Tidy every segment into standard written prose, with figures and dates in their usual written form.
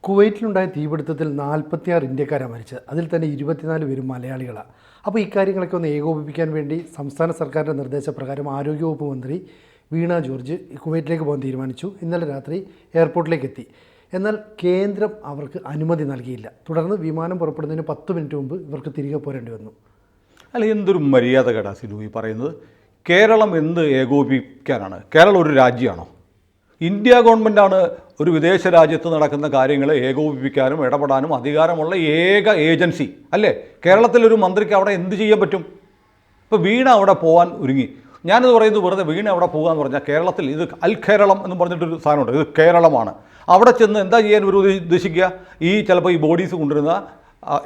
കുവൈറ്റിലുണ്ടായ തീപിടുത്തത്തിൽ 46 ഇന്ത്യക്കാരാണ് മരിച്ചത്. അതിൽ തന്നെ 24 പേരും മലയാളികളാണ്. അപ്പോൾ ഇക്കാര്യങ്ങളൊക്കെ ഒന്ന് ഏകോപിപ്പിക്കാൻ വേണ്ടി സംസ്ഥാന സർക്കാരിൻ്റെ നിർദ്ദേശപ്രകാരം ആരോഗ്യവകുപ്പ് മന്ത്രി വീണ ജോർജ് കുവൈറ്റിലേക്ക് പോകാൻ തീരുമാനിച്ചു. ഇന്നലെ രാത്രി എയർപോർട്ടിലേക്ക് എത്തി. എന്നാൽ കേന്ദ്രം അവർക്ക് അനുമതി നൽകിയില്ല. തുടർന്ന് വിമാനം പുറപ്പെടുന്നതിന് 10 മിനിറ്റ് മുമ്പ് ഇവർക്ക് തിരികെ പോരേണ്ടി വന്നു. അല്ല, എന്തൊരു മര്യാദ കേടാ സിലു ഈ പറയുന്നത്. കേരളം എന്ത് ഏകോപിപ്പിക്കാനാണ്? കേരളം ഒരു രാജ്യമാണോ? ഇന്ത്യ ഗവൺമെൻറ്റാണ് ഒരു വിദേശ രാജ്യത്ത് നടക്കുന്ന കാര്യങ്ങളെ ഏകോപിപ്പിക്കാനും ഇടപെടാനും അധികാരമുള്ള ഏക ഏജൻസി അല്ലേ? കേരളത്തിലൊരു മന്ത്രിക്ക് അവിടെ എന്ത് ചെയ്യാൻ പറ്റും? ഇപ്പോൾ വീണ അവിടെ പോകാൻ ഒരുങ്ങി. ഞാനിത് പറയുന്നത് വെറുതെ വീണ അവിടെ പോകാമെന്ന് പറഞ്ഞാൽ കേരളത്തിൽ ഇത് അൽ കേരളം എന്ന് പറഞ്ഞിട്ടൊരു സാധനമുണ്ട്. ഇത് കേരളമാണ്. അവിടെ ചെന്ന് എന്താ ചെയ്യാൻ ഒരു ഉദ്ദേശിക്കുക? ചിലപ്പോൾ ഈ ബോഡീസ് കൊണ്ടുവരുന്ന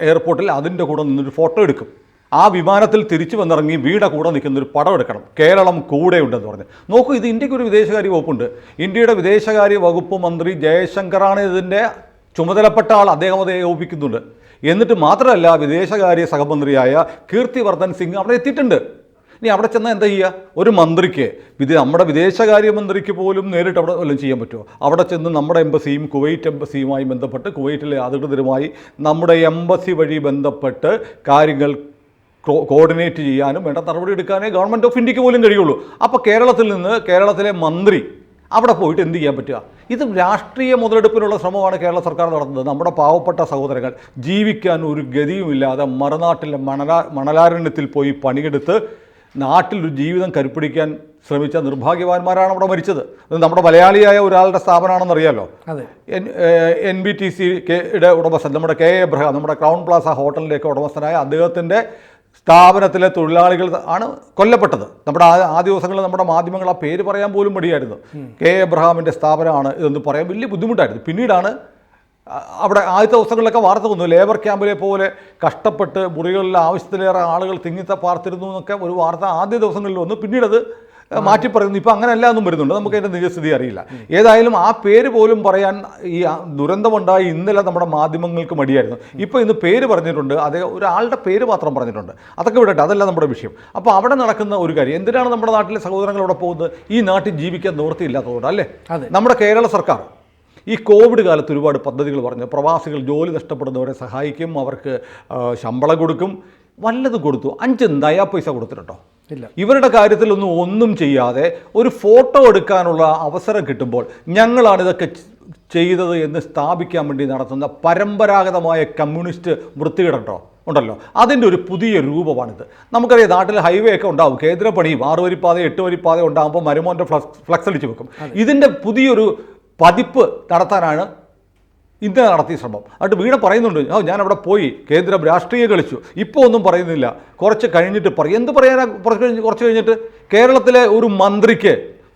എയർപോർട്ടിൽ അതിൻ്റെ കൂടെ നിന്നൊരു ഫോട്ടോ എടുക്കും. ആ വിമാനത്തിൽ തിരിച്ചു വന്നിറങ്ങി വീടെ കൂടെ നിൽക്കുന്നൊരു പടം എടുക്കണം. കേരളം കൂടെയുണ്ടെന്ന് പറഞ്ഞ് നോക്കൂ. ഇത് ഇന്ത്യക്ക് ഒരു വിദേശകാര്യ വകുപ്പുണ്ട്. ഇന്ത്യയുടെ വിദേശകാര്യ വകുപ്പ് മന്ത്രി ജയശങ്കറാണ് ഇതിൻ്റെ ചുമതലപ്പെട്ട ആൾ. അദ്ദേഹം അത് ഏകോപിപ്പിക്കുന്നുണ്ട്. എന്നിട്ട് മാത്രമല്ല, വിദേശകാര്യ സഹമന്ത്രിയായ കീർത്തിവർദ്ധൻ സിംഗ് അവിടെ എത്തിയിട്ടുണ്ട്. ഇനി അവിടെ ചെന്നാൽ എന്താ ചെയ്യുക? ഒരു മന്ത്രിക്ക് നമ്മുടെ വിദേശകാര്യ മന്ത്രിക്ക് പോലും നേരിട്ട് അവിടെ വല്ലതും ചെയ്യാൻ പറ്റുമോ? അവിടെ ചെന്ന് നമ്മുടെ എംബസിയും കുവൈറ്റ് എംബസിയുമായി ബന്ധപ്പെട്ട് കുവൈറ്റിലെ അധികൃതരുമായി നമ്മുടെ എംബസി വഴി ബന്ധപ്പെട്ട് കാര്യങ്ങൾ കോർഡിനേറ്റ് ചെയ്യാനും വേണ്ട നടപടി എടുക്കാനേ ഗവൺമെൻറ് ഓഫ് ഇന്ത്യക്ക് പോലും കഴിയുള്ളൂ. അപ്പോൾ കേരളത്തിൽ നിന്ന് കേരളത്തിലെ മന്ത്രി അവിടെ പോയിട്ട് എന്ത് ചെയ്യാൻ പറ്റുക? ഇത് രാഷ്ട്രീയ മുതലെടുപ്പിനുള്ള ശ്രമമാണ് കേരള സർക്കാർ നടത്തുന്നത്. നമ്മുടെ പാവപ്പെട്ട സഹോദരങ്ങൾ ജീവിക്കാൻ ഒരു ഗതിയുമില്ലാതെ മറുനാട്ടിലെ മണലാരണ്യത്തിൽ പോയി പണിയെടുത്ത് നാട്ടിലൊരു ജീവിതം കരുപ്പിടിക്കാൻ ശ്രമിച്ച നിർഭാഗ്യവാന്മാരാണ് അവിടെ മരിച്ചത്. അത് നമ്മുടെ മലയാളിയായ ഒരാളുടെ സ്ഥാപനമാണെന്നറിയാമല്ലോ. NBTC-യുടെ ഉടമസ്ഥൻ നമ്മുടെ കെ എബ്രഹാം, നമ്മുടെ ക്രൗൺ പ്ലാസ ഹോട്ടലിൻ്റെയൊക്കെ ഉടമസ്ഥനായ അദ്ദേഹത്തിൻ്റെ സ്ഥാപനത്തിലെ തൊഴിലാളികൾ ആണ് കൊല്ലപ്പെട്ടത്. നമ്മുടെ ആ ദിവസങ്ങളിൽ നമ്മുടെ മാധ്യമങ്ങൾ ആ പേര് പറയാൻ പോലും മടിയായിരുന്നു. കെ എബ്രഹാമിൻ്റെ സ്ഥാപനമാണ് ഇതെന്ന് പറയാൻ വലിയ ബുദ്ധിമുട്ടായിരുന്നു. പിന്നീടാണ് അവിടെ ആദ്യത്തെ ദിവസങ്ങളിലൊക്കെ വാർത്ത വന്നു, ലേബർ ക്യാമ്പിലെ പോലെ കഷ്ടപ്പെട്ട് മുറികളിൽ ആവശ്യത്തിലേറെ ആളുകൾ തിങ്ങിപ്പാർത്തിരുന്നു എന്നൊക്കെ ഒരു വാർത്ത ആദ്യ ദിവസങ്ങളിൽ വന്നു. പിന്നീടത് മാറ്റി പറയുന്നു. ഇപ്പോൾ അങ്ങനെയല്ല എന്നും വരുന്നുണ്ട്. നമുക്ക് അതിൻ്റെ നിജസ്ഥിതി അറിയില്ല. ഏതായാലും ആ പേര് പോലും പറയാൻ ഈ ദുരന്തമുണ്ടായി ഇന്നലെ നമ്മുടെ മാധ്യമങ്ങൾക്ക് മടിയായിരുന്നു. ഇപ്പോൾ ഇന്ന് പേര് പറഞ്ഞിട്ടുണ്ട്. അദ്ദേഹം ഒരാളുടെ പേര് മാത്രം പറഞ്ഞിട്ടുണ്ട്. അതൊക്കെ വിടട്ടെ, അതല്ല നമ്മുടെ വിഷയം. അപ്പോൾ അവിടെ നടക്കുന്ന ഒരു കാര്യം, എന്തിനാണ് നമ്മുടെ നാട്ടിലെ സഹോദരങ്ങൾ അവിടെ പോകുന്നത്? ഈ നാട്ടിൽ ജീവിക്കാൻ നിവൃത്തിയില്ലാത്തതുകൊണ്ട് അല്ലേ? നമ്മുടെ കേരള സർക്കാർ ഈ കോവിഡ് കാലത്ത് ഒരുപാട് പദ്ധതികൾ പറഞ്ഞു. പ്രവാസികൾ ജോലി നഷ്ടപ്പെടുന്നവരെ സഹായിക്കും, അവർക്ക് ശമ്പളം കൊടുക്കും, വല്ലതും കൊടുത്തു. 5 നയാ പൈസ കൊടുത്തിട്ടുണ്ടോ? ഇല്ല. ഇവരുടെ കാര്യത്തിലൊന്നും ഒന്നും ചെയ്യാതെ ഒരു ഫോട്ടോ എടുക്കാനുള്ള അവസരം കിട്ടുമ്പോൾ ഞങ്ങളാണ് ഇതൊക്കെ ചെയ്തത് എന്ന് സ്ഥാപിക്കാൻ വേണ്ടി നടത്തുന്ന പരമ്പരാഗതമായ കമ്മ്യൂണിസ്റ്റ് വൃത്തികേടുണ്ടോ ഉണ്ടല്ലോ, അതിൻ്റെ ഒരു പുതിയ രൂപമാണിത്. നമുക്കറിയാം, നാട്ടിൽ ഹൈവേ ഒക്കെ ഉണ്ടാവും, കേന്ദ്ര പണിയും 6 വരിപ്പാത 8 വരിപ്പാത ഉണ്ടാകുമ്പോൾ മരുമോൻ്റെ ഫ്ലക്സ് അടിച്ച് വെക്കും. ഇതിൻ്റെ പുതിയൊരു പതിപ്പ് നടത്താനാണ് ഇന്നലെ നടത്തിയ ശ്രമം. എന്നിട്ട് വീണ പറയുന്നുണ്ട്, ഞാൻ അവിടെ പോയി കേന്ദ്രം രാഷ്ട്രീയം കളിച്ചു. ഇപ്പോൾ ഒന്നും പറയുന്നില്ല, കുറച്ച് കഴിഞ്ഞിട്ട് പറയും. എന്ത് പറയാനാ? കുറച്ച് കഴിഞ്ഞിട്ട് കേരളത്തിലെ ഒരു മന്ത്രിക്ക്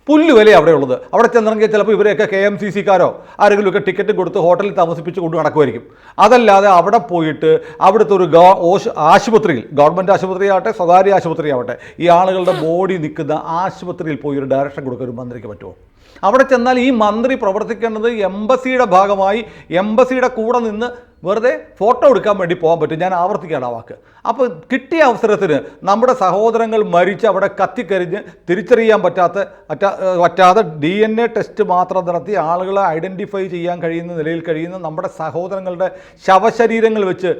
പുല്ല് വില അവിടെ ഉള്ളത്. അവിടെ ചെന്നിറങ്ങിയാൽ ചിലപ്പോൾ ഇവരെയൊക്കെ KMCC-ക്കാരോ ആരെങ്കിലുമൊക്കെ ടിക്കറ്റ് കൊടുത്ത് ഹോട്ടലിൽ താമസിപ്പിച്ച് കൊണ്ട് നടക്കുമായിരിക്കും. അതല്ലാതെ അവിടെ പോയിട്ട് അവിടുത്തെ ഒരു ആശുപത്രിയിൽ, ഗവൺമെൻറ് ആശുപത്രി ആവട്ടെ സ്വകാര്യ ആശുപത്രി ആവട്ടെ, ഈ ആളുകളുടെ ബോഡി നിൽക്കുന്ന ആശുപത്രിയിൽ പോയി ഒരു ഡയറക്ഷൻ കൊടുക്കാൻ ഒരു മന്ത്രിക്ക് പറ്റുമോ? അവിടെ ചെന്നാൽ ഈ മന്ത്രി പ്രവർത്തിക്കേണ്ടത് എംബസിയുടെ ഭാഗമായി എംബസിയുടെ കൂടെ നിന്ന് വെറുതെ ഫോട്ടോ എടുക്കാൻ വേണ്ടി പോകാൻ പറ്റും. ഞാൻ ആവർത്തിക്കുകയാണ് ആ വാക്ക്. അപ്പോൾ കിട്ടിയ അവസരത്തിന് നമ്മുടെ സഹോദരങ്ങൾ മരിച്ച് അവിടെ കത്തിക്കരിഞ്ഞ് തിരിച്ചറിയാൻ പറ്റാതെ DNA ടെസ്റ്റ് മാത്രം നടത്തി ആളുകളെ ഐഡൻറ്റിഫൈ ചെയ്യാൻ കഴിയുന്ന നിലയിൽ കഴിയുന്ന നമ്മുടെ സഹോദരങ്ങളുടെ ശവശരീരങ്ങൾ വെച്ച്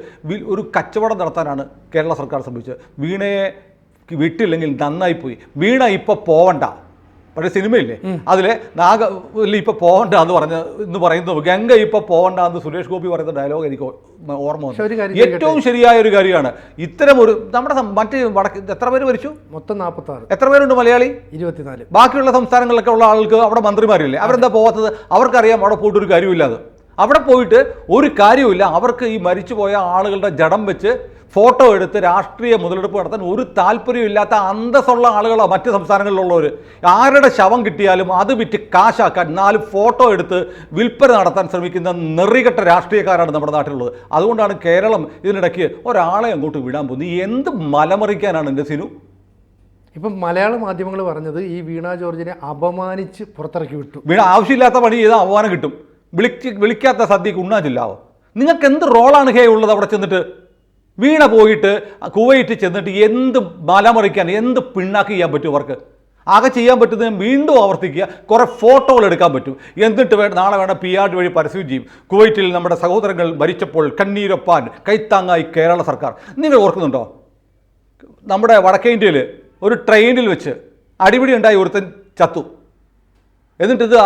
ഒരു കച്ചവടം നടത്താനാണ് കേരള സർക്കാർ ശ്രമിച്ചത്. വീണയെ വിട്ടില്ലെങ്കിൽ നന്നായിപ്പോയി. വീണ ഇപ്പോൾ പോവണ്ട. പഴയ സിനിമയില്ലേ, അതിലെ നാഗവല്ലി ഇപ്പോൾ പോകണ്ട എന്ന് പറയുന്നത് ഗംഗ ഇപ്പോൾ പോകണ്ട എന്ന് സുരേഷ് ഗോപി പറയുന്ന ഡയലോഗ് എനിക്ക് ഓർമ്മ വന്നു. ഏറ്റവും ശരിയായ ഒരു കാര്യമാണ്. ഇത്തരം ഒരു നമ്മുടെ എത്ര പേര് മരിച്ചു? മൊത്തം 46. എത്ര പേരുണ്ട് മലയാളി? 24. ബാക്കിയുള്ള സംസ്ഥാനങ്ങളിലൊക്കെ ഉള്ള ആൾക്ക് അവിടെ മന്ത്രിമാരില്ലേ? അവരെന്താ പോകാത്തത്? അവർക്കറിയാം അവിടെ പോയിട്ട് ഒരു കാര്യമില്ലാതെ. അവിടെ പോയിട്ട് ഒരു കാര്യമില്ല. അവർക്ക് ഈ മരിച്ചുപോയ ആളുകളുടെ ജഡം വെച്ച് ഫോട്ടോ എടുത്ത് രാഷ്ട്രീയ മുതലെടുപ്പ് നടത്താൻ ഒരു താല്പര്യമില്ലാത്ത അന്തസ്സുള്ള ആളുകളാണ് മറ്റ് സംസ്ഥാനങ്ങളിലുള്ളവർ. ആരുടെ ശവം കിട്ടിയാലും അത് വിറ്റ് കാശാക്കാൻ 4 ഫോട്ടോ എടുത്ത് വിൽപ്പന നടത്താൻ ശ്രമിക്കുന്ന നെറികെട്ട രാഷ്ട്രീയക്കാരാണ് നമ്മുടെ നാട്ടിലുള്ളത്. അതുകൊണ്ടാണ് കേരളം ഇതിനിടയ്ക്ക് ഒരാളെ അങ്ങോട്ട് വിടാൻ പോകുന്നത്. എന്ത് മലമറിക്കാനാണ് എൻ്റെ സിനു? ഇപ്പം മലയാള മാധ്യമങ്ങൾ പറഞ്ഞത് ഈ വീണ ജോർജിനെ അപമാനിച്ച് പുറത്തിറക്കി വിട്ടു. വീണ ആവശ്യമില്ലാത്ത പണി ചെയ്താൽ അപമാനം കിട്ടും. വിളിക്കാത്ത സദ്യക്ക് ഉണ്ണാച്ചില്ലാവോ? നിങ്ങൾക്ക് എന്ത് റോളാണ് ഉള്ളത് അവിടെ ചെന്നിട്ട്? വീണ പോയിട്ട് കുവൈറ്റ് ചെന്നിട്ട് എന്ത് മലമറിക്കാൻ, എന്ത് പിണ്ണാക്ക് ചെയ്യാൻ പറ്റും അവർക്ക്? ആകെ ചെയ്യാൻ പറ്റുന്നത് വീണ്ടും ആവർത്തിക്കുക, കുറേ ഫോട്ടോകൾ എടുക്കാൻ പറ്റും, എന്നിട്ട് നാളെ വേണം PR വഴി പരസ്യം ചെയ്യും. കുവൈറ്റിൽ നമ്മുടെ സഹോദരങ്ങൾ മരിച്ചപ്പോൾ കണ്ണീരൊപ്പാൻ കൈത്താങ്ങായി കേരള സർക്കാർ. നിങ്ങൾ ഓർക്കുന്നുണ്ടോ? നമ്മുടെ വടക്കേ ഇന്ത്യയിൽ ഒരു ട്രെയിനിൽ വെച്ച് അടിപിടി ഉണ്ടായി, ഒരുത്തൻ ചത്തു. എന്നിട്ട് ഇത്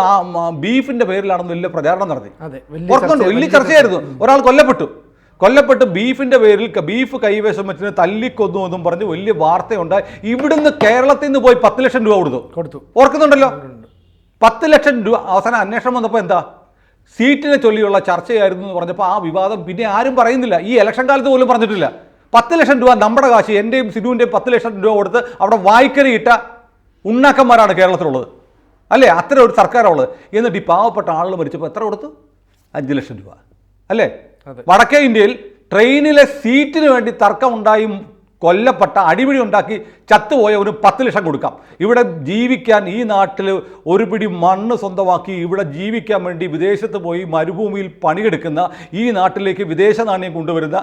ബീഫിൻ്റെ പേരിലാണെന്ന് വലിയ പ്രചാരണം നടത്തി. ഓർക്കുന്നുണ്ടോ? വലിയ ചർച്ചയായിരുന്നു. ഒരാൾ കൊല്ലപ്പെട്ട് ബീഫിൻ്റെ പേരിൽ ബീഫ് കൈവശം വെച്ചിന് തല്ലിക്കൊന്നു എന്നും പറഞ്ഞ് വലിയ വാർത്തയുണ്ടായി. ഇവിടുന്ന് കേരളത്തിൽ നിന്ന് പോയി 10 ലക്ഷം രൂപ കൊടുത്തു. ഓർക്കുന്നുണ്ടല്ലോ? 10 ലക്ഷം രൂപ. അവസാനം അന്വേഷണം വന്നപ്പോൾ എന്താ, സീറ്റിനെ ചൊല്ലിയുള്ള ചർച്ചയായിരുന്നു എന്ന് പറഞ്ഞപ്പോൾ ആ വിവാദം പിന്നെ ആരും പറയുന്നില്ല. ഈ ഇലക്ഷൻ കാലത്ത് പോലും പറഞ്ഞിട്ടില്ല. 10 ലക്ഷം രൂപ നമ്മുടെ കാശ്, എൻ്റെയും സിനുവിൻ്റെയും 10 ലക്ഷം രൂപ കൊടുത്ത് അവിടെ വായ്ക്കരയിട്ട ഉണ്ണാക്കന്മാരാണ് കേരളത്തിലുള്ളത്, അല്ലേ? അത്ര ഒരു സർക്കാരുള്ളത്. എന്നിട്ട് ഈ പാവപ്പെട്ട ആളുകൾ മരിച്ചപ്പോൾ എത്ര കൊടുത്തു? 5 ലക്ഷം രൂപ, അല്ലേ? വടക്കേ ഇന്ത്യയിൽ ട്രെയിനിലെ സീറ്റിന് വേണ്ടി തർക്കമുണ്ടായും കൊല്ലപ്പെട്ട, അടിപിടി ഉണ്ടാക്കി ചത്തുപോയവന് 10 ലക്ഷം കൊടുക്കാം. ഇവിടെ ജീവിക്കാൻ, ഈ നാട്ടിൽ ഒരു പിടി മണ്ണ് സ്വന്തമാക്കി ഇവിടെ ജീവിക്കാൻ വേണ്ടി വിദേശത്ത് പോയി മരുഭൂമിയിൽ പണിയെടുക്കുന്ന, ഈ നാട്ടിലേക്ക് വിദേശ നാണ്യം കൊണ്ടുവരുന്ന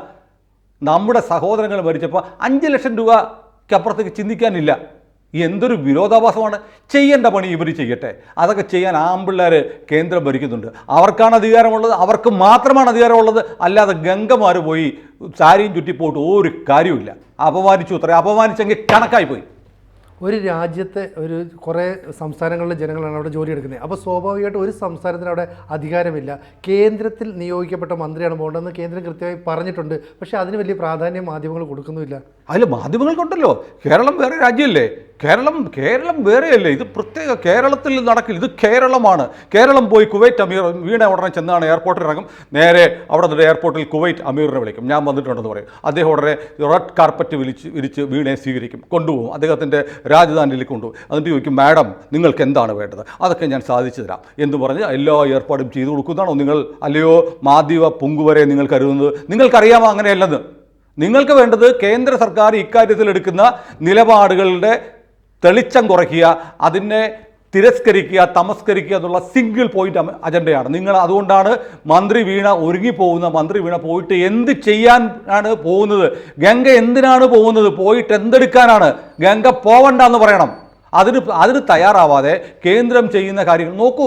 നമ്മുടെ സഹോദരങ്ങൾ മരിച്ചപ്പോൾ 5 ലക്ഷം രൂപയ്ക്കപ്പുറത്തേക്ക് ചിന്തിക്കാനില്ല. എന്തൊരു വിരോധാഭാസമാണ്. ചെയ്യേണ്ട പണി ഇവർ ചെയ്യട്ടെ. അതൊക്കെ ചെയ്യാൻ ആമ്പിള്ളേർ കേന്ദ്രം ഭരിക്കുന്നുണ്ട്. അവർക്കാണ് അധികാരമുള്ളത്, അവർക്ക് മാത്രമാണ് അധികാരമുള്ളത്. അല്ലാതെ ഗംഗമാർ പോയി സാരിയും ചുറ്റിപ്പോയിട്ട് ഒരു കാര്യമില്ല. അപമാനിച്ചു, അത്ര അപമാനിച്ചെങ്കിൽ കണക്കായി പോയി. ഒരു രാജ്യത്തെ കുറേ സംസ്ഥാനങ്ങളിലെ ജനങ്ങളാണ് അവിടെ ജോലി എടുക്കുന്നത്. അപ്പോൾ സ്വാഭാവികമായിട്ട് ഒരു സംസ്ഥാനത്തിന് അവിടെ അധികാരമില്ല. കേന്ദ്രത്തിൽ നിയോഗിക്കപ്പെട്ട മന്ത്രിയാണ് പോകേണ്ടതെന്ന് കേന്ദ്രം കൃത്യമായി പറഞ്ഞിട്ടുണ്ട്. പക്ഷേ അതിന് വലിയ പ്രാധാന്യം മാധ്യമങ്ങൾ കൊടുക്കുന്നുമില്ല. അതിൽ മാധ്യമങ്ങൾക്കുണ്ടല്ലോ. കേരളം വേറെ രാജ്യമല്ലേ? കേരളം വേറെയല്ലേ? ഇത് പ്രത്യേക കേരളത്തിൽ നടക്കില്ല. ഇത് കേരളമാണ്. കേരളം പോയി കുവൈറ്റ് അമീർ വീണ ഉടനെ ചെന്നാണ് എയർപോർട്ടിൽ ഇറങ്ങും. നേരെ അവിടെ നിന്ന് എയർപോർട്ടിൽ കുവൈറ്റ് അമീറിനെ വിളിക്കും. ഞാൻ വന്നിട്ടുണ്ടെന്ന് പറയും. അദ്ദേഹം ഉടനെ റെഡ് കാർപ്പറ്റ് വിരിച്ച് വീണയെ സ്വീകരിക്കും, കൊണ്ടുപോകും, അദ്ദേഹത്തിൻ്റെ രാജധാനിയിലേക്ക് കൊണ്ടുപോകും. എന്നിട്ട് ചോദിക്കും, മാഡം നിങ്ങൾക്ക് എന്താണ് വേണ്ടത്, അതൊക്കെ ഞാൻ സാധിച്ചു തരാം എന്ന് പറഞ്ഞ് എല്ലാ ഏർപ്പാടും ചെയ്തു കൊടുക്കുന്നതാണോ നിങ്ങൾ? അല്ലയോ മാധ്യമ പൊങ്കുവരെ നിങ്ങൾ കരുതുന്നത്? നിങ്ങൾക്കറിയാമോ അങ്ങനെയല്ലെന്ന്? നിങ്ങൾക്ക് വേണ്ടത് കേന്ദ്ര സർക്കാർ ഇക്കാര്യത്തിൽ എടുക്കുന്ന നിലപാടുകളുടെ തെളിച്ചം കുറയ്ക്കുക, അതിനെ തിരസ്കരിക്കുക, തമസ്കരിക്കുക എന്നുള്ള സിംഗിൾ പോയിന്റ് അജണ്ടയാണ് നിങ്ങൾ. അതുകൊണ്ടാണ് മന്ത്രി വീണ ഒരുങ്ങിപ്പോകുന്ന. മന്ത്രി വീണ പോയിട്ട് എന്ത് ചെയ്യാനാണ് പോകുന്നത്? ഗംഗ എന്തിനാണ് പോകുന്നത്? പോയിട്ട് എന്തെടുക്കാനാണ്? ഗംഗ പോവണ്ടെന്ന് പറയണം. അതിന് തയ്യാറാവാതെ കേന്ദ്രം ചെയ്യുന്ന കാര്യങ്ങൾ നോക്കൂ.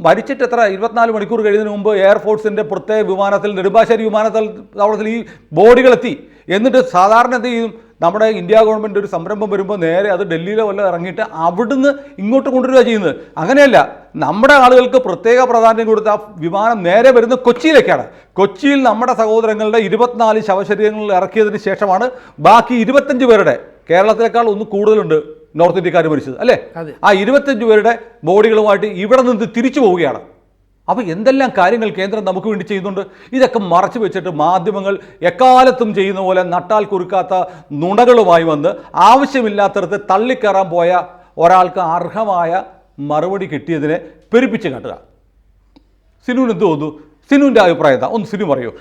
മരിച്ചിട്ട് എത്ര 24 മണിക്കൂർ കഴിയുന്നതിന് മുമ്പ് എയർഫോഴ്സിൻ്റെ പ്രത്യേക വിമാനത്തിൽ, നെടുമ്പാശ്ശേരി വിമാനത്താവളത്തിൽ ഈ ബോഡികളെത്തി. എന്നിട്ട് സാധാരണ എന്ത് ചെയ്യും, നമ്മുടെ ഇന്ത്യ ഗവൺമെൻറ് ഒരു സംരംഭം വരുമ്പോൾ നേരെ അത് ഡൽഹിയിലോ വല്ല ഇറങ്ങിയിട്ട് അവിടുന്ന് ഇങ്ങോട്ട് കൊണ്ടുവരിക ചെയ്യുന്നത്. അങ്ങനെയല്ല, നമ്മുടെ ആളുകൾക്ക് പ്രത്യേക പ്രാധാന്യം കൊടുത്ത് ആ വിമാനം നേരെ വരുന്നത് കൊച്ചിയിലേക്കാണ്. കൊച്ചിയിൽ നമ്മുടെ സഹോദരങ്ങളുടെ 24 ശവശരീരങ്ങൾ ഇറക്കിയതിന് ശേഷമാണ് ബാക്കി 25 പേരുടെ, കേരളത്തിലേക്കാൾ ഒന്ന് കൂടുതലുണ്ട് നോർത്ത് ഇന്ത്യക്കാർ മരിച്ചത്, അല്ലേ? ആ 25 പേരുടെ ബോഡികളുമായിട്ട് ഇവിടെ നിന്ന് തിരിച്ചു പോവുകയാണ്. അപ്പോൾ എന്തെല്ലാം കാര്യങ്ങൾ കേന്ദ്രം നമുക്ക് വേണ്ടി ചെയ്യുന്നുണ്ട്. ഇതൊക്കെ മറച്ചു വെച്ചിട്ട് മാധ്യമങ്ങൾ എക്കാലത്തും ചെയ്യുന്ന പോലെ നട്ടാൽ കുറുക്കാത്ത നുണകളുമായി വന്ന് ആവശ്യമില്ലാത്തടത്ത് തള്ളിക്കയറാൻ പോയ ഒരാൾക്ക് അർഹമായ മറുപടി കിട്ടിയതിനെ പെരുപ്പിച്ച് കാട്ടുക. സിനുവിന് എന്ത് തോന്നുന്നു? സിനുവിൻ്റെ അഭിപ്രായം എന്താ? ഒന്ന് സിനു പറയൂ.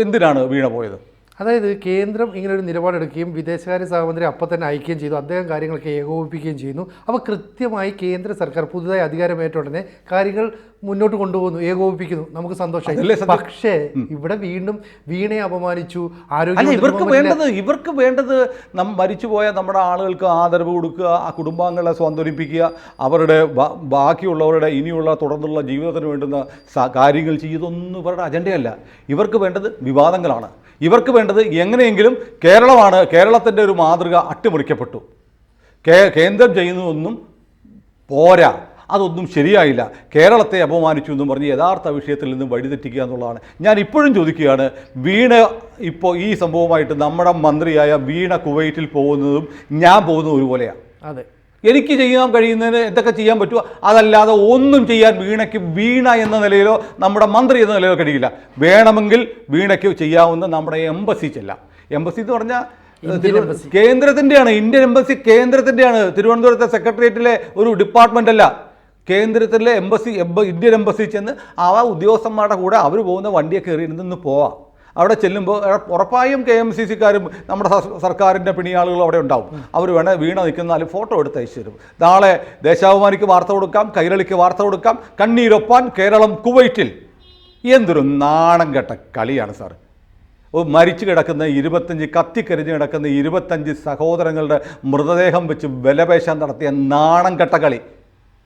എന്തിനാണ് വീണ പോയത്? അതായത് കേന്ദ്രം ഇങ്ങനെ ഒരു നിലപാടെടുക്കുകയും വിദേശകാര്യ സഹമന്ത്രി അപ്പം തന്നെ അയക്കുകയും ചെയ്തു. അദ്ദേഹം കാര്യങ്ങളൊക്കെ ഏകോപിപ്പിക്കുകയും ചെയ്യുന്നു. അപ്പോൾ കൃത്യമായി കേന്ദ്ര സർക്കാർ പുതുതായി അധികാരമേറ്റ ഉടനെ കാര്യങ്ങൾ മുന്നോട്ട് കൊണ്ടുപോകുന്നു, ഏകോപിപ്പിക്കുന്നു. നമുക്ക് സന്തോഷമായി. പക്ഷേ ഇവിടെ വീണ്ടും വീണയെ അപമാനിച്ചു. ഇവർക്ക് വേണ്ടത് മരിച്ചുപോയ നമ്മുടെ ആളുകൾക്ക് ആദരവ് കൊടുക്കുക, ആ കുടുംബാംഗങ്ങളെ സ്വാന്തനിപ്പിക്കുക, അവരുടെ ബാക്കിയുള്ളവരുടെ ഇനിയുള്ള തുടർന്നുള്ള ജീവിതത്തിന് വേണ്ടുന്ന കാര്യങ്ങൾ ചെയ്തൊന്നും ഇവരുടെ അജണ്ടയല്ല. ഇവർക്ക് വേണ്ടത് വിവാദങ്ങളാണ്. ഇവർക്ക് വേണ്ടത് എങ്ങനെയെങ്കിലും കേരളത്തിൻ്റെ ഒരു മാതൃക അട്ടിമറിക്കപ്പെട്ടു. കേന്ദ്രം ചെയ്യുന്നതൊന്നും പോരാ, അതൊന്നും ശരിയായില്ല, കേരളത്തെ അപമാനിച്ചു എന്നും പറഞ്ഞ് യഥാർത്ഥ വിഷയത്തിൽ നിന്ന് വഴിതെറ്റിക്കുക എന്നുള്ളതാണ്. ഞാൻ ഇപ്പോഴും ചോദിക്കുകയാണ്, വീണ ഇപ്പോൾ ഈ സംഭവമായിട്ട് നമ്മുടെ മന്ത്രിയായ വീണ കുവൈറ്റിൽ പോകുന്നതും ഞാൻ പോകുന്നതും ഒരുപോലെയാണ്. അതെ, എനിക്ക് ചെയ്യാൻ കഴിയുന്നതിന് എന്തൊക്കെ ചെയ്യാൻ പറ്റുമോ അതല്ലാതെ ഒന്നും ചെയ്യാൻ വീണയ്ക്ക് വീണ എന്ന നിലയിലോ നമ്മുടെ മന്ത്രി എന്ന നിലയിലോ കഴിയില്ല. വേണമെങ്കിൽ വീണയ്ക്ക് ചെയ്യാവുന്ന നമ്മുടെ എംബസി ചെല്ലാം. എംബസി എന്ന് പറഞ്ഞാൽ കേന്ദ്രത്തിൻ്റെയാണ്. Indian embassy കേന്ദ്രത്തിൻ്റെയാണ്. തിരുവനന്തപുരത്തെ സെക്രട്ടേറിയറ്റിലെ ഒരു ഡിപ്പാർട്ട്മെൻ്റ് അല്ല. കേന്ദ്രത്തിലെ ഇന്ത്യൻ എംബസി ചെന്ന് ആ ഉദ്യോഗസ്ഥന്മാരുടെ കൂടെ അവർ പോകുന്ന വണ്ടിയെ കയറി നിന്ന് പോവാം. അവിടെ ചെല്ലുമ്പോൾ ഉറപ്പായും KMCC-ക്കാരും നമ്മുടെ സർക്കാരിൻ്റെ പിണിയാളുകളും അവിടെ ഉണ്ടാവും. അവർ വീണ നിൽക്കുന്ന ഫോട്ടോ എടുത്ത് അയച്ചു തരും. നാളെ ദേശാഭിമാനിക്ക് വാർത്ത കൊടുക്കാം, കൈരളിക്ക് വാർത്ത കൊടുക്കാം, കണ്ണീരൊപ്പാൻ കേരളം കുവൈറ്റിൽ. എന്തൊരു നാണം കെട്ട കളിയാണ് സാർ. മരിച്ചു കിടക്കുന്ന 25 കത്തിക്കരിഞ്ഞ് കിടക്കുന്ന 25 സഹോദരങ്ങളുടെ മൃതദേഹം വെച്ച് ബലപേശാൻ നടത്തിയ നാണം കെട്ട കളി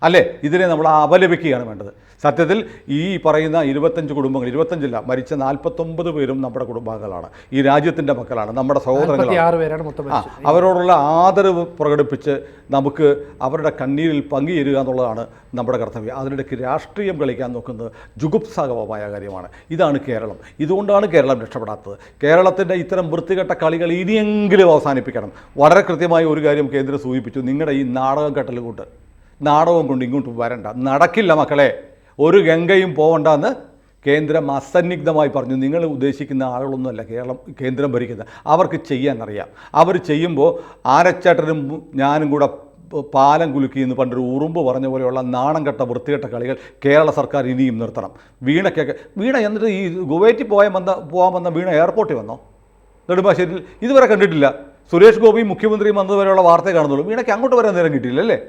അല്ലേ? ഇതിനെ നമ്മൾ അപലപിക്കുകയാണ് വേണ്ടത്. സത്യത്തിൽ ഈ പറയുന്ന 25 കുടുംബങ്ങൾ, 25 മരിച്ച 49 പേരും നമ്മുടെ കുടുംബാംഗങ്ങളാണ്, ഈ രാജ്യത്തിൻ്റെ മക്കളാണ്, നമ്മുടെ സഹോദരങ്ങളാണ്. അവരോടുള്ള ആദരവ് പ്രകടിപ്പിച്ച് നമുക്ക് അവരുടെ കണ്ണീരിൽ പങ്കുചേരുക എന്നുള്ളതാണ് നമ്മുടെ കർത്തവ്യം. അതിനിടയ്ക്ക് രാഷ്ട്രീയം കളിക്കാൻ നോക്കുന്നത് ജുഗുപ്സാകരമായ കാര്യമാണ്. ഇതാണ് കേരളം. ഇതുകൊണ്ടാണ് കേരളം രക്ഷപ്പെടാത്തത്. കേരളത്തിൻ്റെ ഇത്തരം വൃത്തികെട്ട കളികൾ ഇനിയെങ്കിലും അവസാനിപ്പിക്കണം. വളരെ കൃത്യമായി ഒരു കാര്യം കേന്ദ്രം സൂചിപ്പിച്ചു, നിങ്ങളുടെ ഈ നാടകം കൊണ്ട് ഇങ്ങോട്ട് വരണ്ട, നടക്കില്ല മക്കളെ, ഒരു ഗംഗയും പോകണ്ടെന്ന് കേന്ദ്രം അസന്നിഗ്ധമായി പറഞ്ഞു. നിങ്ങൾ ഉദ്ദേശിക്കുന്ന ആളുകളൊന്നുമല്ല കേന്ദ്രം ഭരിക്കുന്നത്, അവർക്ക് ചെയ്യാൻ അറിയാം. അവർ ചെയ്യുമ്പോൾ ആരച്ചേട്ടനും ഞാനും കൂടെ പാലം കുലുക്കി എന്ന് പണ്ടൊരു ഉറുമ്പ് പറഞ്ഞ പോലെയുള്ള നാണം കെട്ട വൃത്തികെട്ട കളികൾ കേരള സർക്കാർ ഇനിയും നിർത്തണം. വീണ എന്നിട്ട് ഈ കുവൈറ്റിൽ പോകാൻ വന്ന വീണ എയർപോർട്ടിൽ വന്നോ? നെടുമ്പാശ്ശേരിയിൽ ഇതുവരെ കണ്ടിട്ടില്ല. സുരേഷ് ഗോപി മുഖ്യമന്ത്രിയും വന്നതുവരെയുള്ള വാർത്തയെ കാണുന്നുള്ളൂ. വീണയ്ക്ക് അങ്ങോട്ട് വരാൻ നേരം കിട്ടിയില്ല അല്ലേ?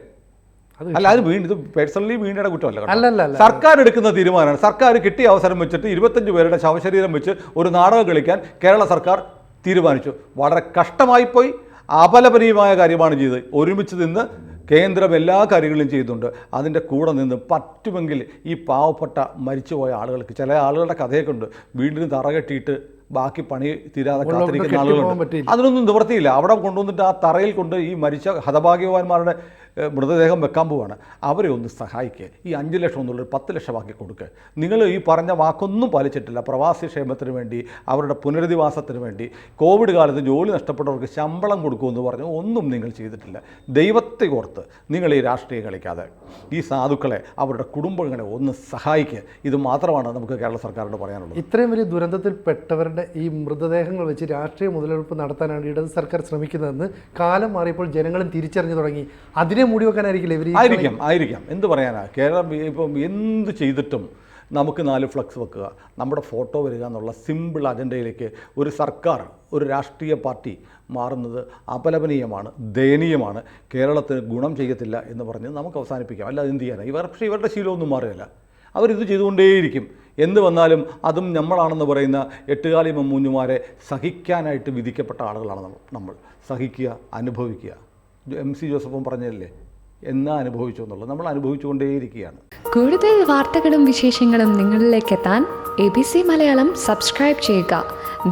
അല്ല, അത് ഇത് പേഴ്സണലി വീണയുടെ കുറ്റമല്ല. സർക്കാർ എടുക്കുന്ന തീരുമാനമാണ്. സർക്കാർ കിട്ടിയ അവസരം വെച്ചിട്ട് 25 പേരുടെ ശവശരീരം വെച്ച് ഒരു നാടകം കളിക്കാൻ കേരള സർക്കാർ തീരുമാനിച്ചു. വളരെ കഷ്ടമായിപ്പോയി, അപലപനീയമായ കാര്യമാണ് ചെയ്തത്. ഒരുമിച്ച് നിന്ന് കേന്ദ്രം എല്ലാ കാര്യങ്ങളും ചെയ്യുന്നുണ്ട്. അതിൻ്റെ കൂടെ നിന്ന് പറ്റുമെങ്കിൽ ഈ പാവപ്പെട്ട മരിച്ചുപോയ ആളുകൾക്ക്, ചില ആളുകളുടെ കഥയൊക്കെ ഉണ്ട്, വീടിന് തറകെട്ടിയിട്ട് ബാക്കി പണി തീരാതെ കാത്തിരിക്കുന്ന ആളുകളുണ്ട്. അതിനൊന്നും നിവൃത്തിയില്ല. അവിടെ കൊണ്ടുവന്നിട്ട് ആ തറയിൽ കൊണ്ട് ഈ മരിച്ച ഹതഭാഗ്യവാന്മാരുടെ മൃതദേഹം വെക്കാൻ പോവുകയാണ്. അവരെ ഒന്ന് സഹായിക്കുക. ഈ 5 ലക്ഷം എന്നുള്ളൊരു 10 ലക്ഷമാക്കി കൊടുക്കുക. നിങ്ങൾ ഈ പറഞ്ഞ വാക്കൊന്നും പാലിച്ചിട്ടില്ല. പ്രവാസി ക്ഷേമത്തിന് വേണ്ടി, അവരുടെ പുനരധിവാസത്തിന് വേണ്ടി, കോവിഡ് കാലത്ത് ജോലി നഷ്ടപ്പെട്ടവർക്ക് ശമ്പളം കൊടുക്കുമെന്ന് പറഞ്ഞു ഒന്നും നിങ്ങൾ ചെയ്തിട്ടില്ല. ദൈവത്തെ ഓർത്ത് നിങ്ങൾ ഈ രാഷ്ട്രീയം കളിക്കാതെ ഈ സാധുക്കളെ, അവരുടെ കുടുംബങ്ങളെ ഒന്ന് സഹായിക്കുക. ഇത് മാത്രമാണ് നമുക്ക് കേരള സർക്കാരിനോട് പറയാനുള്ളത്. ഇത്രയും വലിയ ദുരന്തത്തിൽപ്പെട്ടവരുടെ ഈ മൃതദേഹങ്ങൾ വെച്ച് രാഷ്ട്രീയ മുതലെടുപ്പ് നടത്താനാണ് ഇടത് സർക്കാർ ശ്രമിക്കുന്നതെന്ന് കാലം മാറിയപ്പോൾ ജനങ്ങളും തിരിച്ചറിഞ്ഞു തുടങ്ങി. അതിനെ മൂടി വെക്കാനായിരിക്കില്ല ഇവർ. ആയിരിക്കാം എന്ത് പറയാനാ? കേരളം ഇപ്പം എന്ത് ചെയ്തിട്ടും നമുക്ക് 4 ഫ്ലക്സ് വെക്കുക, നമ്മുടെ ഫോട്ടോ വരിക എന്നുള്ള സിമ്പിൾ അജണ്ടയിലേക്ക് ഒരു സർക്കാർ, ഒരു രാഷ്ട്രീയ പാർട്ടി മാറുന്നത് അപലപനീയമാണ്, ദയനീയമാണ്. കേരളത്തിന് ഗുണം ചെയ്യത്തില്ല എന്ന് പറഞ്ഞ് നമുക്ക് അവസാനിപ്പിക്കാം. അല്ലാതെ എന്ത് ചെയ്യാനാണ്? പക്ഷേ ഇവരുടെ ശീലമൊന്നും മാറുകയില്ല. അവരിത് ചെയ്തുകൊണ്ടേയിരിക്കും. എന്ത് വന്നാലും അതും നമ്മളാണെന്ന് പറയുന്ന എട്ടുകാലി മമ്മൂഞ്ഞുമാരെ സഹിക്കാനായിട്ട് വിധിക്കപ്പെട്ട ആളുകളാണ് നമ്മൾ. സഹിക്കുക, അനുഭവിക്കുക. MC ജോസഫും പറഞ്ഞതല്ലേ, എന്നാ അനുഭവിച്ചു എന്നുള്ളത്. നമ്മൾ അനുഭവിച്ചുകൊണ്ടേയിരിക്കുകയാണ്. കൂടുതൽ വാർത്തകളും വിശേഷങ്ങളും നിങ്ങളിലേക്ക് എത്താൻ ABC മലയാളം സബ്സ്ക്രൈബ് ചെയ്യുക,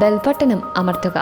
ബെൽ ബട്ടണും അമർത്തുക.